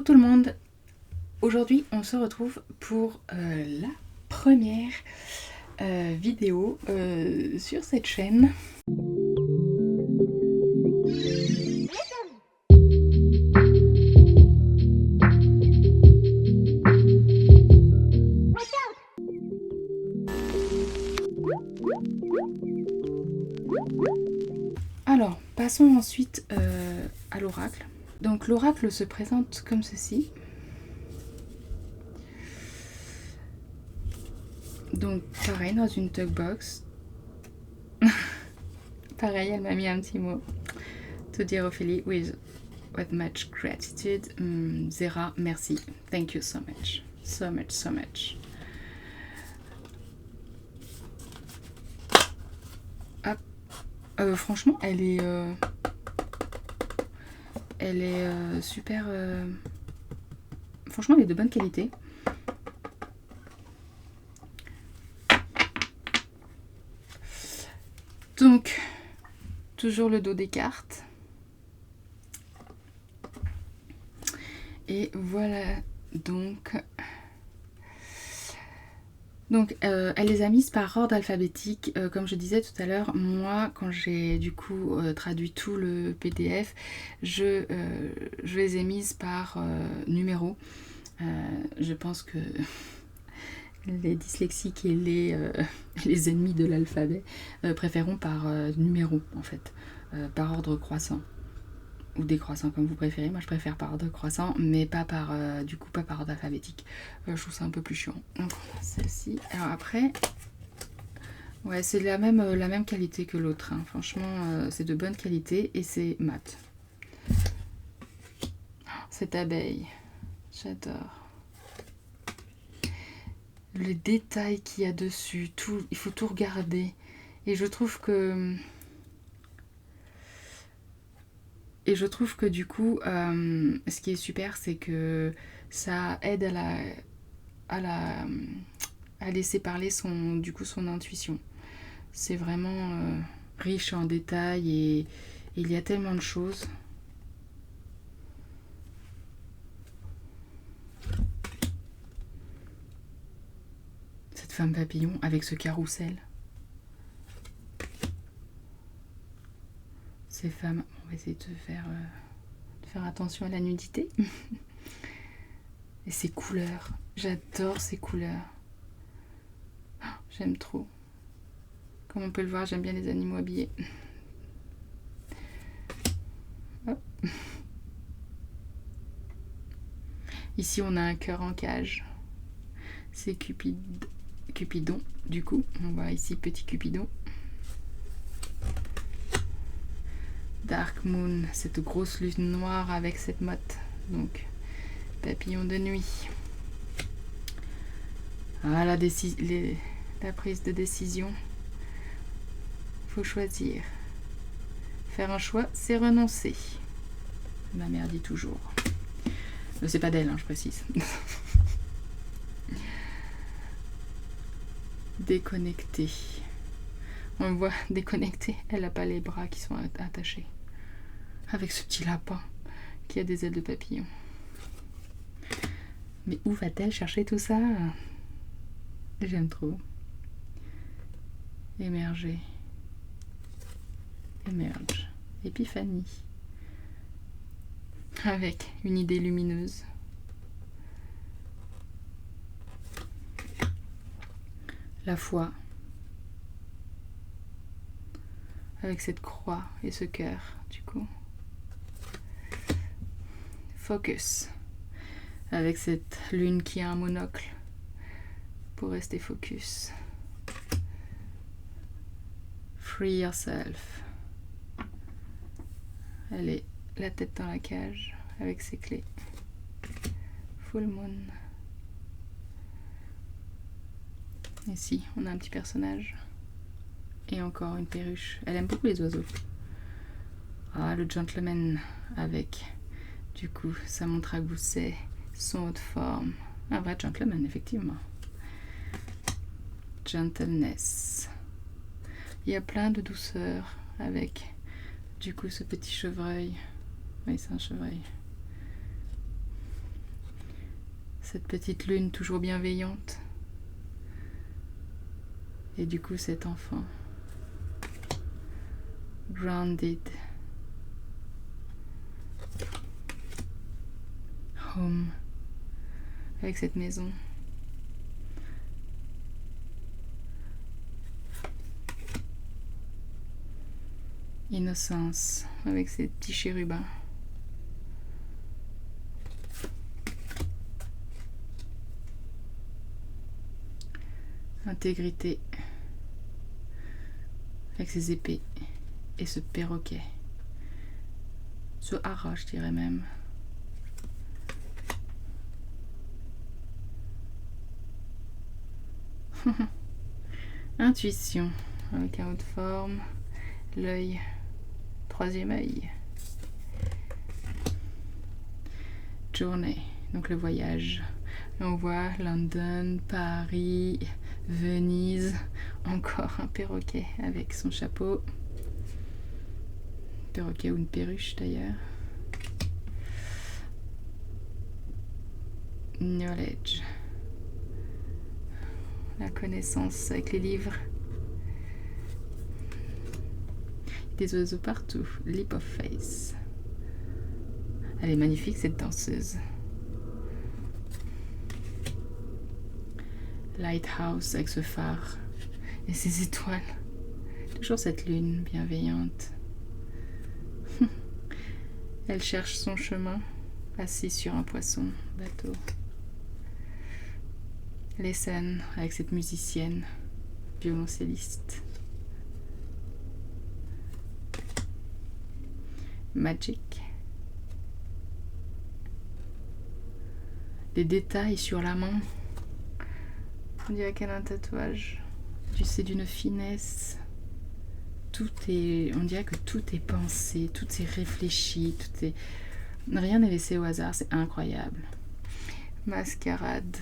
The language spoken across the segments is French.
Coucou tout le monde. Aujourd'hui on se retrouve pour la première vidéo sur cette chaîne. Alors, passons ensuite à l'oracle. Donc l'oracle se présente comme ceci. Donc pareil, dans une tugbox. Pareil, elle m'a mis un petit mot. To dear Ophélie, with much gratitude. Zera, merci. Thank you so much. So much, so much. Hop. Franchement, elle est super... Franchement, elle est de bonne qualité. Donc, toujours le dos des cartes. Et voilà, donc elle les a mises par ordre alphabétique. Comme je disais tout à l'heure, moi, quand j'ai du coup traduit tout le PDF, je les ai mises par numéro. Je pense que les dyslexiques et les ennemis de l'alphabet préféreront par numéro, en fait, par ordre croissant. Ou décroissant comme vous préférez. Moi je préfère par ordre croissant, mais pas par pas par ordre alphabétique. Je trouve ça un peu plus chiant. Donc on a celle-ci. Alors après, ouais, c'est la même qualité que l'autre, hein. Franchement c'est de bonne qualité et c'est mat. Cette abeille, j'adore. Les détails qu'il y a dessus, tout, il faut tout regarder. Et je trouve que du coup, ce qui est super, c'est que ça aide à laisser parler son intuition. C'est vraiment riche en détails et il y a tellement de choses. Cette femme papillon avec ce carrousel. Ces femmes, on va essayer de faire attention à la nudité. Et ces couleurs, j'adore ces couleurs. Oh, j'aime trop. Comme on peut le voir, j'aime bien les animaux habillés. Hop. Ici, on a un cœur en cage. C'est Cupidon, du coup. On voit ici petit Cupidon. Dark Moon, cette grosse lune noire avec cette motte. Donc, papillon de nuit. Ah, la prise de décision. Faut choisir. Faire un choix, c'est renoncer. Ma mère dit toujours. C'est pas d'elle, hein, je précise. Déconnecter. On le voit déconnecter. Elle n'a pas les bras qui sont attachés. Avec ce petit lapin qui a des ailes de papillon. Mais où va-t-elle chercher tout ça? J'aime trop. Émerger. Émerge. Épiphanie. Avec une idée lumineuse. La foi. Avec cette croix et ce cœur, du coup. Focus. Avec cette lune qui a un monocle. Pour rester focus. Free yourself. Elle est la tête dans la cage avec ses clés. Full moon. Ici, on a un petit personnage. Et encore une perruche. Elle aime beaucoup les oiseaux. Ah, le gentleman avec, du coup, sa montre à gousset, son haut de forme. Un vrai gentleman, effectivement. Gentleness. Il y a plein de douceur avec, du coup, ce petit chevreuil. Oui, c'est un chevreuil. cette petite lune toujours bienveillante. Et du coup cet enfant. Grounded. Home. Avec cette maison. Innocence. Avec ces petits chérubins. Intégrité. Avec ses épées. Et ce perroquet. Ce hara, je dirais même. Intuition, avec un haut de forme, l'œil, troisième œil. Journée, donc le voyage. On voit London, Paris, Venise, encore un perroquet avec son chapeau. Perroquet ou une perruche d'ailleurs. Knowledge. La connaissance avec les livres. Des oiseaux partout. Leap of faith. Elle est magnifique cette danseuse. Lighthouse avec ce phare et ses étoiles. Toujours cette lune bienveillante. Elle cherche son chemin, assise sur un poisson, bateau. Les scènes avec cette musicienne, violoncelliste. Magic. Les détails sur la main. On dirait qu'elle a un tatouage. C'est d'une finesse. Tout est, on dirait que tout est pensé, tout est réfléchi, tout est, rien n'est laissé au hasard, c'est incroyable. Mascarade,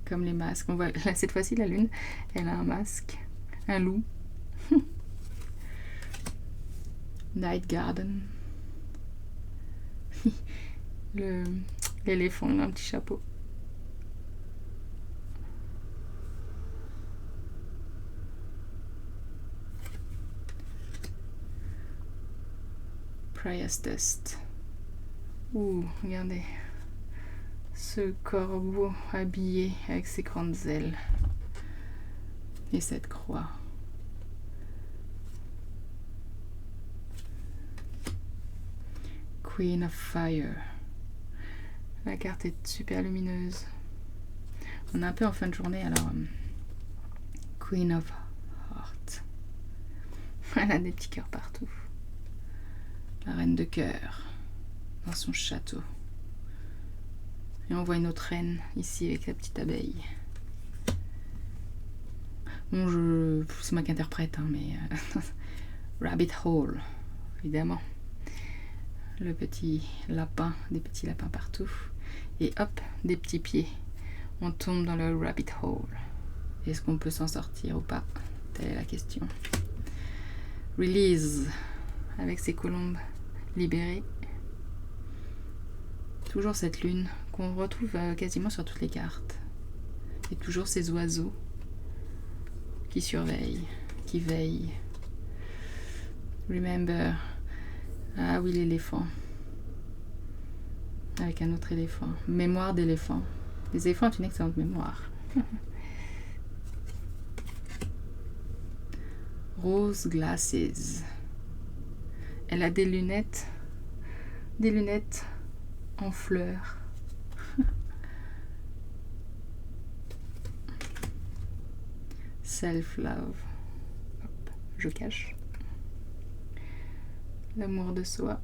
comme les masques. On voit là, cette fois-ci la lune, elle a un masque, un loup. Night Garden. L'éléphant, il a un petit chapeau. Priestess. Ouh, regardez. Ce corbeau habillé avec ses grandes ailes. Et cette croix. Queen of Fire. La carte est super lumineuse. On est un peu en fin de journée alors. Queen of Heart. Elle a des petits cœurs partout. La reine de cœur dans son château. Et on voit une autre reine ici avec la petite abeille. Bon, c'est moi qui interprète, hein, mais Rabbit Hole, évidemment. Le petit lapin, des petits lapins partout. Et hop, des petits pieds. On tombe dans le Rabbit Hole. Est-ce qu'on peut s'en sortir ou pas? Telle est la question. Release, avec ses colombes libérées. Toujours cette lune qu'on retrouve quasiment sur toutes les cartes. Et toujours ces oiseaux qui surveillent, qui veillent. Remember. Ah oui, l'éléphant. Avec un autre éléphant. Mémoire d'éléphant. Les éléphants ont une excellente mémoire. Rose glasses. Elle a des lunettes en fleurs. Self-love. Hop, je cache. L'amour de soi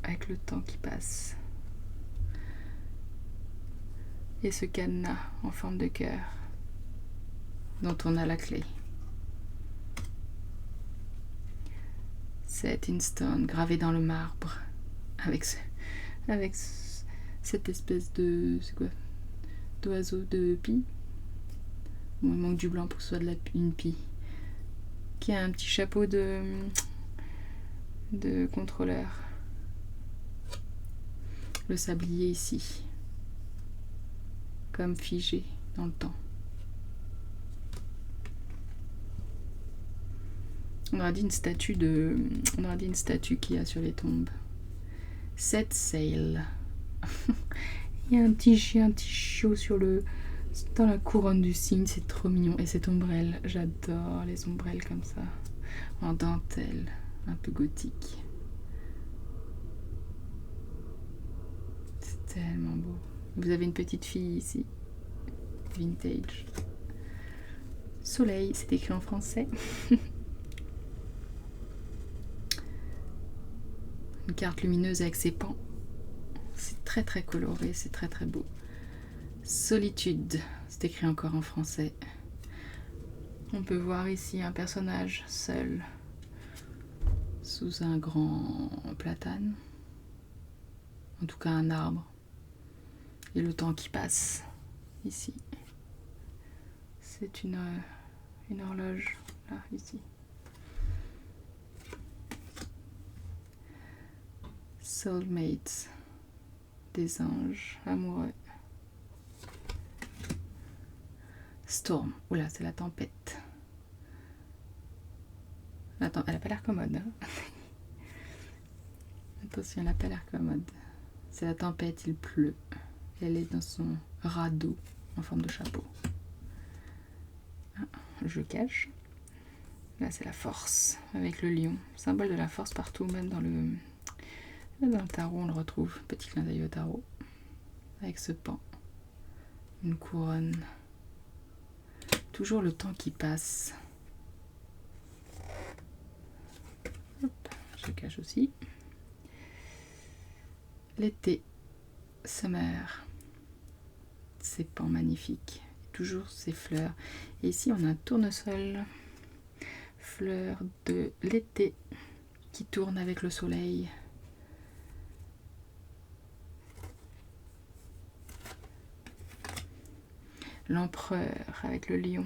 avec le temps qui passe. Et ce cadenas en forme de cœur dont on a la clé. Set in stone, gravé dans le marbre, avec cette espèce de, c'est quoi, d'oiseau de pie. Bon, il manque du blanc pour que ce soit une pie, qui a un petit chapeau de contrôleur. Le sablier ici, comme figé dans le temps. On aurait dit une statue qu'il y a sur les tombes. Set sail. Il y a un petit chiot dans la couronne du cygne, c'est trop mignon. Et cette ombrelle, j'adore les ombrelles comme ça, en dentelle, un peu gothique. C'est tellement beau. Vous avez une petite fille ici, vintage. Soleil, c'est écrit en français. Une carte lumineuse avec ses pans. C'est très très coloré, c'est très très beau. Solitude, c'est écrit encore en français. On peut voir ici un personnage seul sous un grand platane, en tout cas un arbre, et le temps qui passe ici. C'est une horloge là, ici. Soulmates, des anges amoureux. Storm, oula, c'est la tempête. Attends, elle a pas l'air commode. Hein. Attention, elle a pas l'air commode. C'est la tempête, il pleut. Elle est dans son radeau en forme de chapeau. Ah, je cache. Là, c'est la force avec le lion. Symbole de la force partout, même dans le tarot, on le retrouve. Petit clin d'œil au tarot. Avec ce pan. Une couronne. Toujours le temps qui passe. Hop, je cache aussi. L'été. Summer. Ces pans magnifiques. Toujours ces fleurs. Et ici, on a un tournesol. Fleur de l'été qui tourne avec le soleil. L'empereur avec le lion.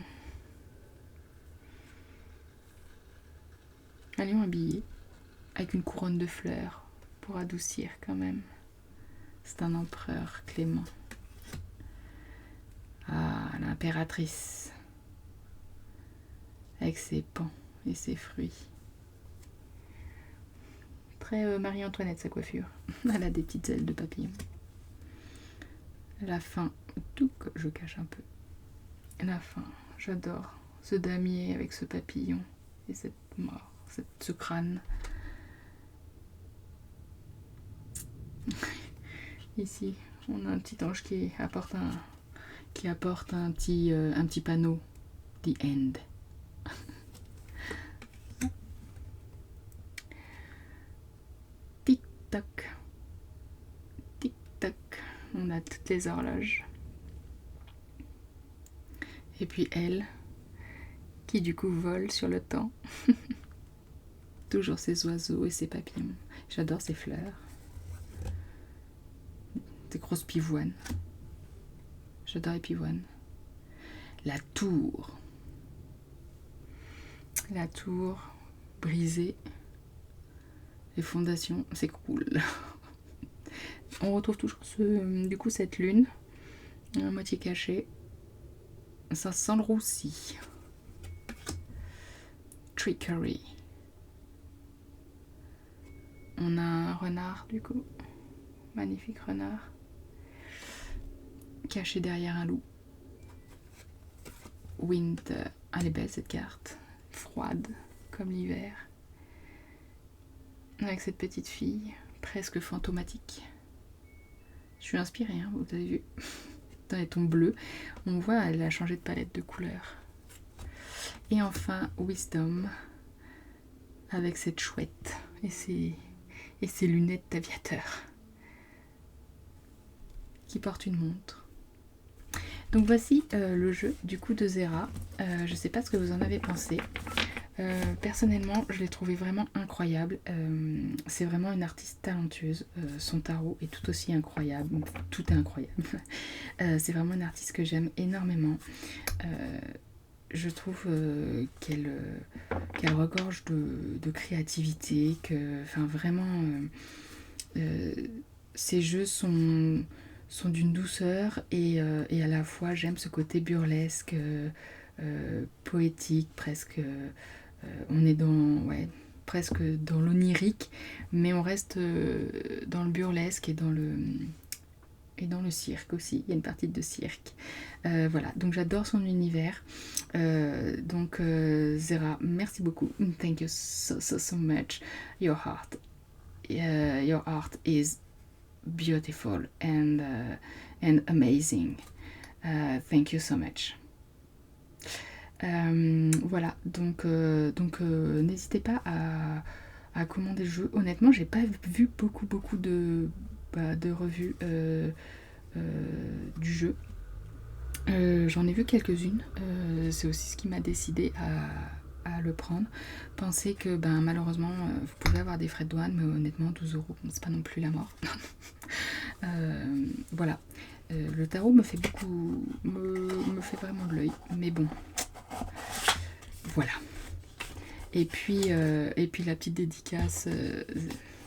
Un lion habillé avec une couronne de fleurs pour adoucir quand même. C'est un empereur clément. Ah, l'impératrice avec ses pans et ses fruits. Très Marie-Antoinette sa coiffure. Elle a des petites ailes de papillon. La fin, tout que je cache un peu. La fin, j'adore ce damier avec ce papillon et cette mort, ce crâne. Ici, on a un petit ange qui apporte un petit panneau. The End. Tic-tac. Tic-tac. On a toutes les horloges. Et puis elle, qui du coup vole sur le temps. Toujours ces oiseaux et ces papillons. J'adore ces fleurs. Des grosses pivoines. J'adore les pivoines. La tour. La tour brisée. Les fondations, c'est cool. On retrouve toujours cette lune, à moitié cachée. Ça sent le roussi. Trickery. On a un renard du coup. Magnifique renard. Caché derrière un loup. Winter. Elle est belle cette carte. Froide comme l'hiver. Avec cette petite fille presque fantomatique. Je suis inspirée, hein, vous avez vu. Dans les tons bleus, on voit elle a changé de palette de couleurs. Et enfin Wisdom avec cette chouette et ses lunettes d'aviateur qui porte une montre. Donc voici le jeu du coup de Zera. Je sais pas ce que vous en avez pensé. Personnellement, je l'ai trouvé vraiment incroyable. C'est vraiment une artiste talentueuse. Son tarot est tout aussi incroyable. Tout est incroyable. C'est vraiment une artiste que j'aime énormément. Je trouve qu'elle regorge de créativité. Enfin, vraiment, ses jeux sont sont d'une douceur et à la fois j'aime ce côté burlesque, poétique, presque. On est presque dans l'onirique, mais on reste dans le burlesque et dans le cirque aussi. Il y a une partie de cirque. Voilà, donc j'adore son univers. Zera, merci beaucoup. Thank you so much. Your art is beautiful and amazing. Thank you so much. Voilà, donc n'hésitez pas à commander le jeu. Honnêtement, j'ai pas vu beaucoup de revues du jeu. J'en ai vu quelques-unes. C'est aussi ce qui m'a décidé à le prendre. Pensez que malheureusement vous pouvez avoir des frais de douane, mais honnêtement 12 €, c'est pas non plus la mort. Voilà. Le tarot me fait vraiment de l'œil, mais bon. Voilà. Et puis la petite dédicace,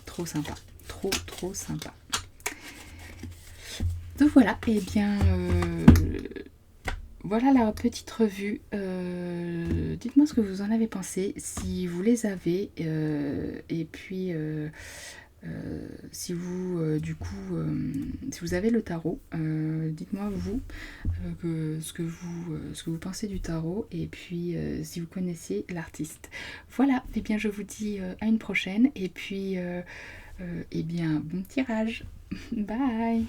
trop sympa. Trop sympa. Donc voilà, et bien voilà la petite revue. Dites-moi ce que vous en avez pensé, si vous les avez, et puis si vous du coup si vous avez le tarot, dites-moi vous ce que vous pensez du tarot, et puis si vous connaissez l'artiste. Voilà, et bien je vous dis à une prochaine, et puis et bien bon tirage. Bye.